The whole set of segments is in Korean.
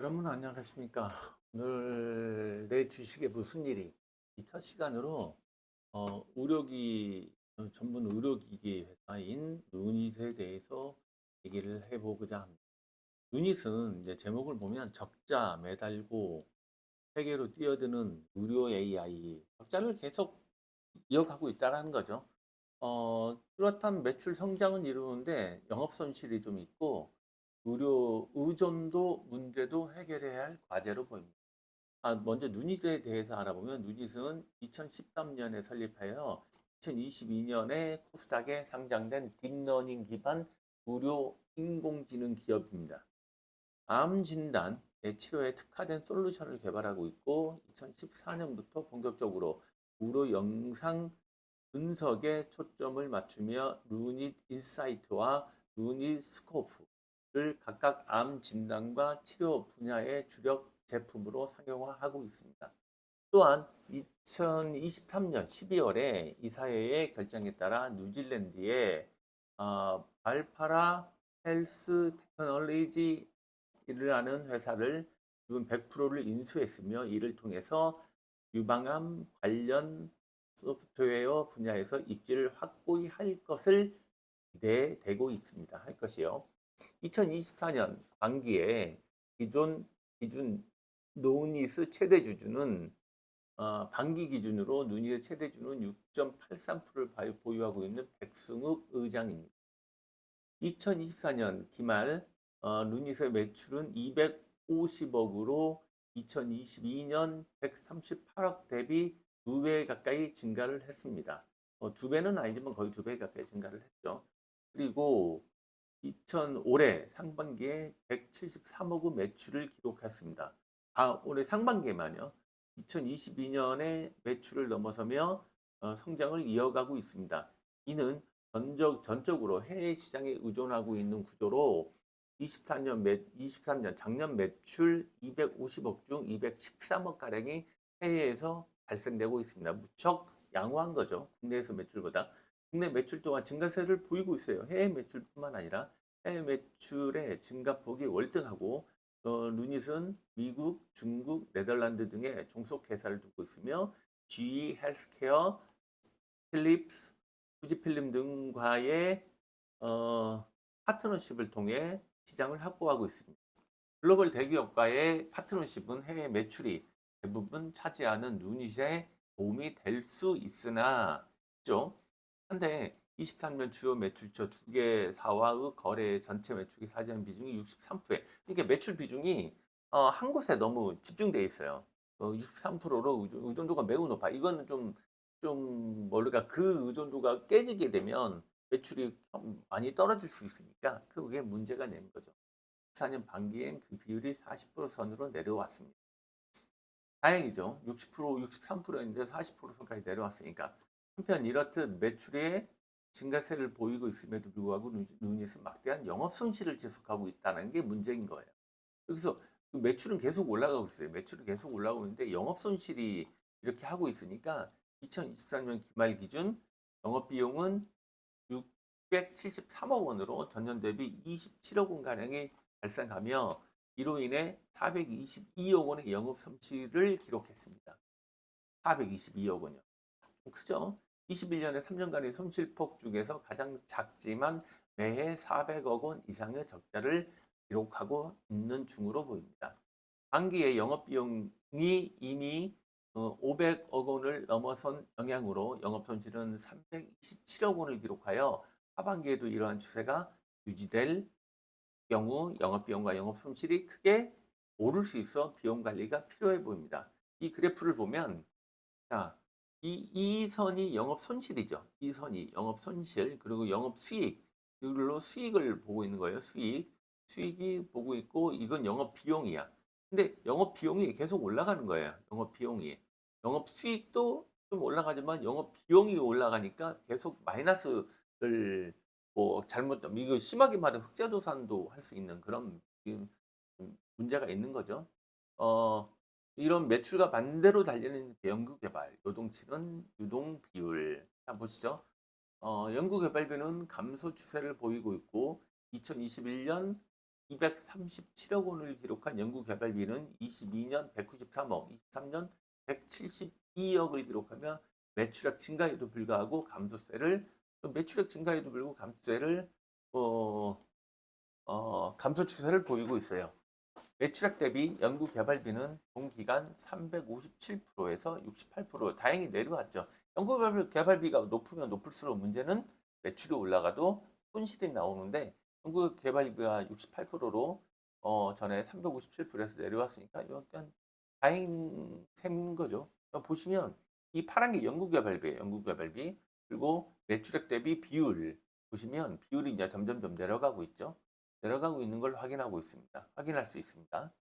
여러분 안녕하십니까? 오늘 내 주식에 무슨 일이 이 첫 시간으로 전문 의료기기 회사인 누닛에 대해서 얘기를 해보고자 합니다. 누닛은 이제 제목을 보면 적자 매달고 세계로 뛰어드는 의료 AI 적자를 계속 이어가고 있다는 거죠. 뚜렷한 매출 성장은 이루는데 영업 손실이 좀 있고 의료 의존도 문제도 해결해야 할 과제로 보입니다. 먼저 누닛에 대해서 알아보면 누닛은 2013년에 설립하여 2022년에 코스닥에 상장된 딥러닝 기반 의료 인공지능 기업입니다. 암 진단, 치료에 특화된 솔루션을 개발하고 있고 2014년부터 본격적으로 의료 영상 분석에 초점을 맞추며 루닛 인사이트와 루닛 스코프를 각각 암 진단과 치료 분야의 주력 제품으로 상용화하고 있습니다. 또한 2023년 12월에 이사회의 결정에 따라 뉴질랜드의 발파라 헬스 테크놀로지라는 회사를 기본 100%를 인수했으며 이를 통해서 유방암 관련 소프트웨어 분야에서 입지를 확고히 할 것을 기대되고 있습니다. 할 것이요. 2024년 반기에 기준 노니스 최대 주주는 반기 기준으로 누니의 최대주는 6.83%를 보유하고 있는 백승욱 의장입니다. 2024년 기말 루닛의 매출은 250억으로 2022년 138억 대비 2배 가까이 증가를 했습니다. 2배는 아니지만 거의 2배 가까이 증가를 했죠. 그리고 올해 상반기에 173억의 매출을 기록했습니다. 올해 상반기에만요. 2022년에 매출을 넘어서며 성장을 이어가고 있습니다. 이는 전적으로 해외 시장에 의존하고 있는 구조로 23년 작년 매출 250억 중 213억 가량이 해외에서 발생되고 있습니다. 무척 양호한 거죠. 국내에서 매출보다. 국내 매출 또한 증가세를 보이고 있어요. 해외 매출뿐만 아니라 해외 매출의 증가폭이 월등하고 루닛은 미국, 중국, 네덜란드 등의 종속 회사를 두고 있으며 GE 헬스케어, 필립스, 후지필름 등과의 파트너십을 통해 시장을 확보하고 있습니다. 글로벌 대기업과의 파트너십은 해외 매출이 대부분 차지하는 누닛에 도움이 될 수 있으나 한데 23년 주요 매출처 두 개사와의 거래 전체 매출이 차지하는 비중이 63%에 이게 매출 비중이 한 곳에 너무 집중돼 있어요. 63%로 의존도가 매우 높아. 이거는 좀 뭐랄까 그 의존도가 깨지게 되면 매출이 많이 떨어질 수 있으니까 그게 문제가 되는 거죠. 4년 반기엔 그 비율이 40% 선으로 내려왔습니다. 다행이죠. 60%, 63%였는데 40% 선까지 내려왔으니까. 한편 이렇듯 매출의 증가세를 보이고 있음에도 불구하고 누닛은 막대한 영업 손실을 지속하고 있다는 게 문제인 거예요. 여기서 그 매출은 계속 올라가고 있어요. 매출은 계속 올라가고 있는데 영업 손실이 이렇게 하고 있으니까 2023년 기말 기준 영업 비용은 673억 원으로 전년 대비 27억 원 가량이 발생하며 이로 인해 422억 원의 영업 손실을 기록했습니다. 422억 원이요. 좀 크죠? 21년에 3년간의 손실폭 중에서 가장 작지만 매해 400억 원 이상의 적자를 기록하고 있는 중으로 보입니다. 반기의 영업비용이 이미 500억 원을 넘어선 영향으로 영업손실은 327억 원을 기록하여 하반기에도 이러한 추세가 유지될 경우 영업비용과 영업손실이 크게 오를 수 있어 비용 관리가 필요해 보입니다. 이 그래프를 보면 자, 이 선이 영업손실이죠. 이 선이 영업손실 그리고 영업수익 이걸로 수익을 보고 있는 거예요. 수익이 보고 있고 이건 영업비용이야. 근데 영업비용이 계속 올라가는 거예요. 영업비용이. 영업수익도 좀 올라가지만 영업비용이 올라가니까 계속 마이너스를 이거 심하게 말하면 흑자도산도 할 수 있는 그런 문제가 있는 거죠. 이런 매출과 반대로 달리는 연구개발, 요동치는 유동 비율. 자, 보시죠. 연구개발비는 감소 추세를 보이고 있고 2021년 237억 원을 기록한 연구개발비는 22년 193억, 23년 172억을 기록하며 매출액 증가에도 불구하고 매출액 증가에도 불구하고 감소 추세를 보이고 있어요. 매출액 대비 연구개발비는 동기간 357%에서 68% 다행히 내려왔죠. 연구개발비가 높으면 높을수록 문제는 매출이 올라가도 손실이 나오는데 연구개발비가 68%로 전에 357%에서 내려왔으니까 약간 다행인 셈인 거죠. 보시면 이 파란 게 연구개발비 그리고 매출액 대비 비율 보시면 비율이 이제 점점점 내려가고 있죠. 내려가고 있는 걸 확인할 수 있습니다.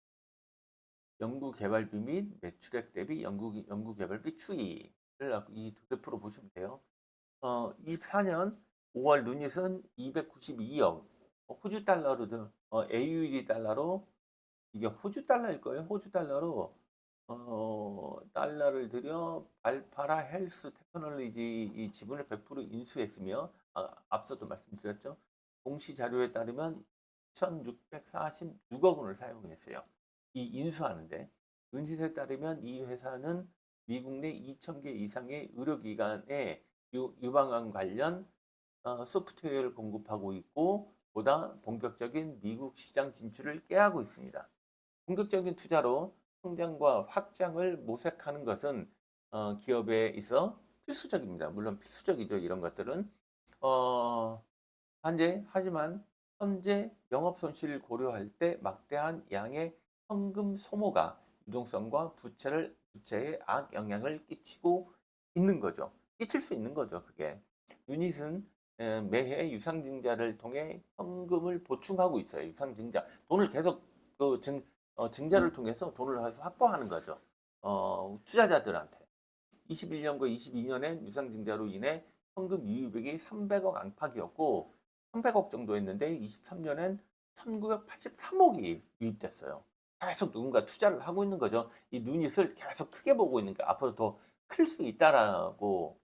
연구개발비 및 매출액 대비 연구개발비 추이를 이 그래프로 보시면 돼요. 24년 5월 누닛은 292억 호주 달러로 AUD 달러로 이게 호주 달러일 거예요. 호주 달러로 달러를 들여 알파라 헬스 테크놀로지 이 지분을 100% 인수했으며 앞서도 말씀드렸죠. 공시 자료에 따르면 1,646억 원을 사용했어요. 이 인수하는데 은시에 따르면 이 회사는 미국 내 2,000개 이상의 의료기관에 유방암 관련 소프트웨어를 공급하고 있고 보다 본격적인 미국 시장 진출을 꾀하고 있습니다. 본격적인 투자로 성장과 확장을 모색하는 것은 기업에 있어 필수적입니다. 물론 필수적이죠. 이런 것들은 하지만 현재 영업 손실을 고려할 때 막대한 양의 현금 소모가 유동성과 부채에 악영향을 끼칠 수 있는 거죠. 그게 유닛은 매해 유상증자를 통해 현금을 보충하고 있어요. 유상증자 돈을 계속 증자를 통해서 돈을 확보하는 거죠. 투자자들한테 21년과 22년엔 유상증자로 인해 현금 유입액이 300억 안팎이었고 300억 정도 했는데 23년엔 1983억이 유입됐어요. 계속 누군가 투자를 하고 있는 거죠. 이 유닛을 계속 크게 보고 있는 거 앞으로 더 클 수 있다라고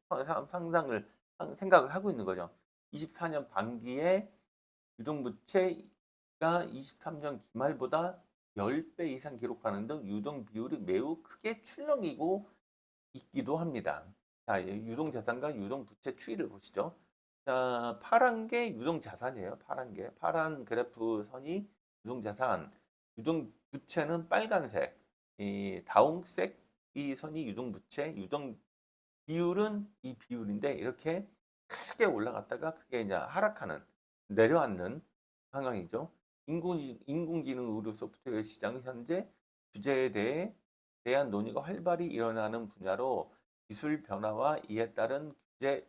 생각을 하고 있는 거죠. 24년 반기에 유동부채가 23년 기말보다 10배 이상 기록하는 등 유동 비율이 매우 크게 출렁이고 있기도 합니다. 자, 유동자산과 유동부채 추이를 보시죠. 자, 파란 게 유동자산이에요. 파란 그래프 선이 유동자산, 유동부채는 빨간색, 이 다홍색 이 선이 유동부채, 유동 비율은 이 비율인데 이렇게 크게 올라갔다가 크게 이제 내려앉는 상황이죠. 인공지능 의료 소프트웨어 시장은 현재 주제에 대한 논의가 활발히 일어나는 분야로 기술 변화와 이에 따른 규제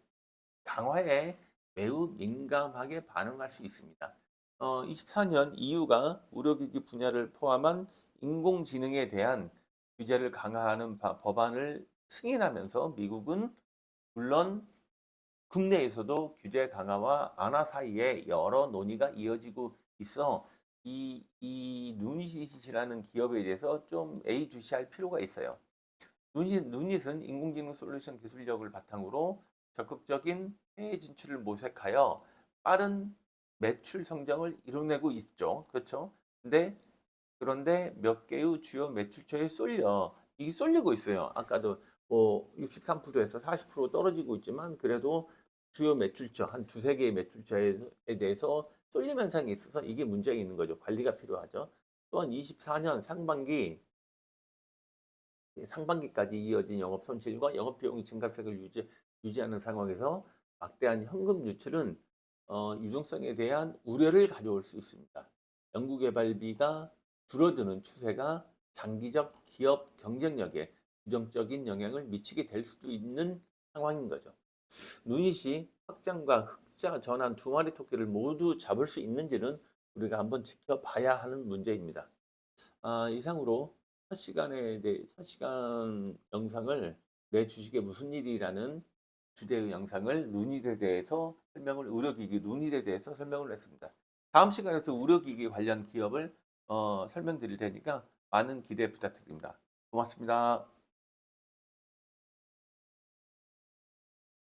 강화에 매우 민감하게 반응할 수 있습니다. 24년 EU가 의료기기 분야를 포함한 인공지능에 대한 규제를 강화하는 법안을 승인하면서 미국은 물론 국내에서도 규제 강화와 완화 사이에 여러 논의가 이어지고 있어 이 누닛이라는 기업에 대해서 좀 예의주시할 필요가 있어요. 누닛은 인공지능 솔루션 기술력을 바탕으로 적극적인 해외 진출을 모색하여 빠른 매출 성장을 이뤄내고 있죠. 그렇죠? 그런데 몇 개의 주요 매출처에 이게 쏠리고 있어요. 아까도 뭐 63%에서 40% 떨어지고 있지만 그래도 주요 매출처 한 두세 개의 매출처에 대해서 쏠림 현상이 있어서 이게 문제가 있는 거죠. 관리가 필요하죠. 또한 24년 상반기까지 이어진 영업 손실과 영업 비용 증가세를 유지하는 상황에서 막대한 현금 유출은 유동성에 대한 우려를 가져올 수 있습니다. 연구개발비가 줄어드는 추세가 장기적 기업 경쟁력에 부정적인 영향을 미치게 될 수도 있는 상황인 거죠. 누닛이 확장과 흑자 전환 두 마리 토끼를 모두 잡을 수 있는지는 우리가 한번 지켜봐야 하는 문제입니다. 이상으로 첫 시간 영상을 내 주식에 무슨 일이라는 주제의 영상을 누닛에 대해서 의료기기 누닛에 대해서 설명을 했습니다. 다음 시간에서 의료기기 관련 기업을 설명드릴 테니까 많은 기대 부탁드립니다. 고맙습니다.